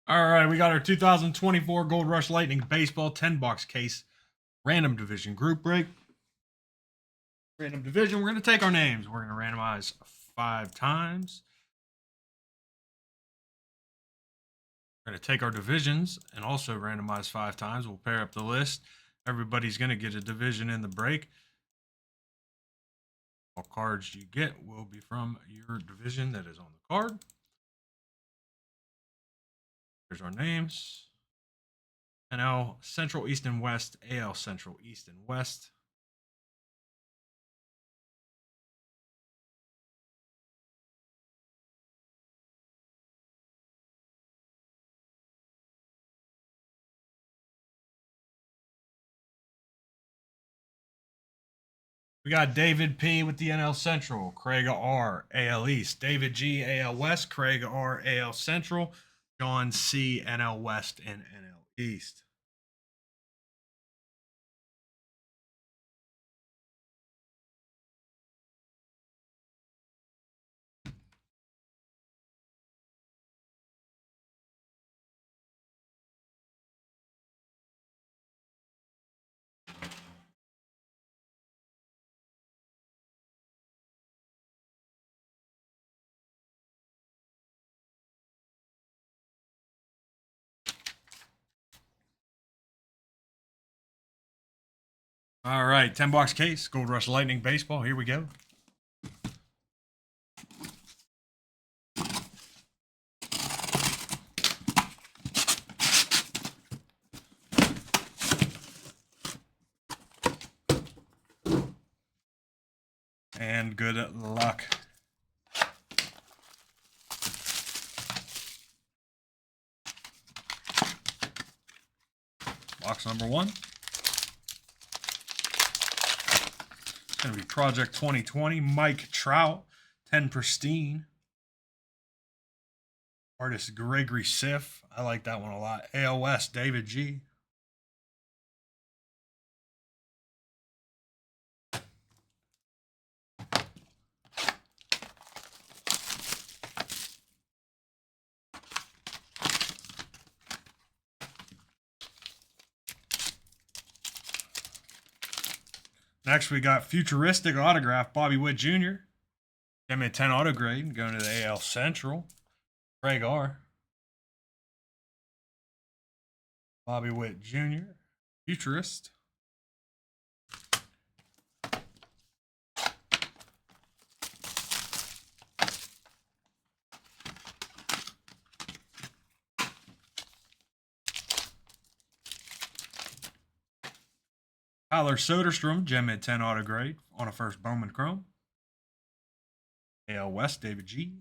All right, we got our 2024 Gold Rush Lightning Baseball 10 box case random division group break. Random division, we're going to take our names. We're going to randomize 5 times. We're going to take our divisions and also randomize 5 times. We'll pair up the list. Everybody's going to get a division in the break. All cards you get will be from your division that is on the card. Here's our names. NL Central, East, and West. AL Central, East, and West. We got David P with the NL Central, Craig R, AL East, David G, AL West, Craig R, AL Central, John C, NL West, and NL East. All right, 10 box case, Gold Rush Lightning Baseball. Here we go. And good luck. Box number 1. It's going to be Project 2020, Mike Trout, 10 pristine. Artist Gregory Siff. I like that one a lot. AL West, David G. Next, we got Futuristic Autograph, Bobby Witt Jr. Gem 10 auto grade, going to the AL Central. Craig R. Bobby Witt Jr. Futurist. Tyler Soderstrom, Gem 10 auto grade on a first Bowman Chrome. AL West, David G.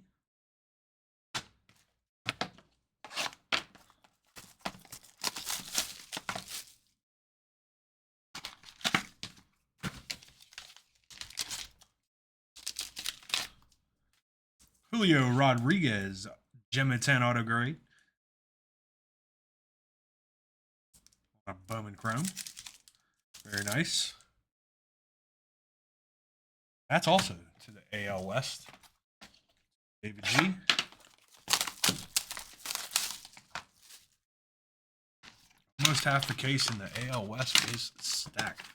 Julio Rodriguez, Gem 10 auto grade. A Bowman Chrome. Very nice. That's also to the AL West. David G. Almost half the case in the AL West is stacked.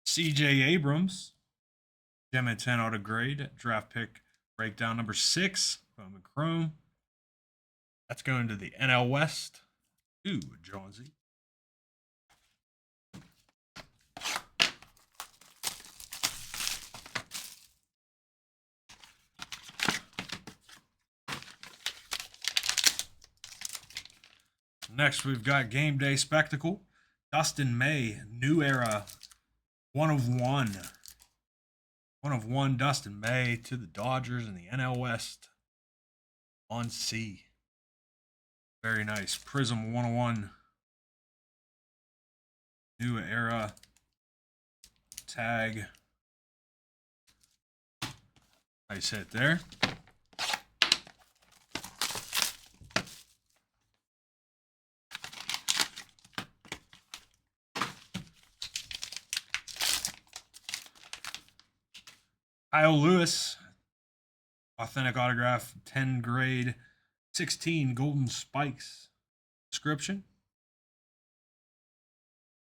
CJ Abrams, Gem 10 auto grade, draft pick breakdown number 6, Bowman Chrome. That's going to the NL West. Ooh, Jonesy. Next, we've got Game Day Spectacle. Dustin May, New Era, 1/1. 1/1 Dustin May to the Dodgers in the NL West on C. Very nice. Prism 1/1. New Era tag. Nice hit there. Kyle Lewis, authentic autograph, 10 grade, 16 golden spikes. Description.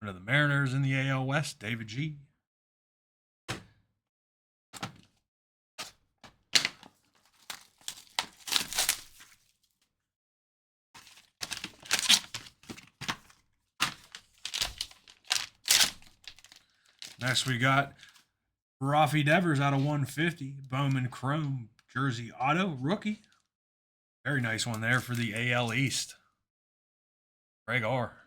One of the Mariners in the AL West, David G. Next, we got Rafi Devers out of 150. Bowman Chrome Jersey Auto rookie. Very nice one there for the AL East. Greg R.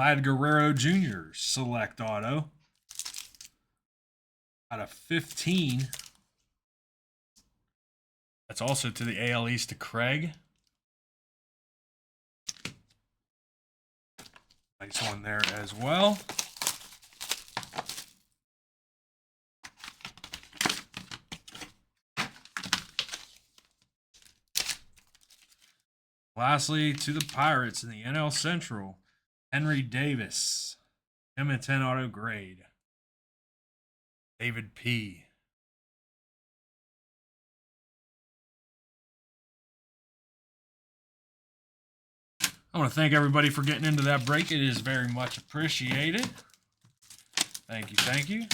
Vlad Guerrero Jr. Select Auto. Out of 15. That's also to the AL East to Craig. Nice one there as well. Lastly, to the Pirates in the NL Central, Henry Davis, M10 auto grade. David P. I want to thank everybody for getting into that break. It is very much appreciated. Thank you, thank you.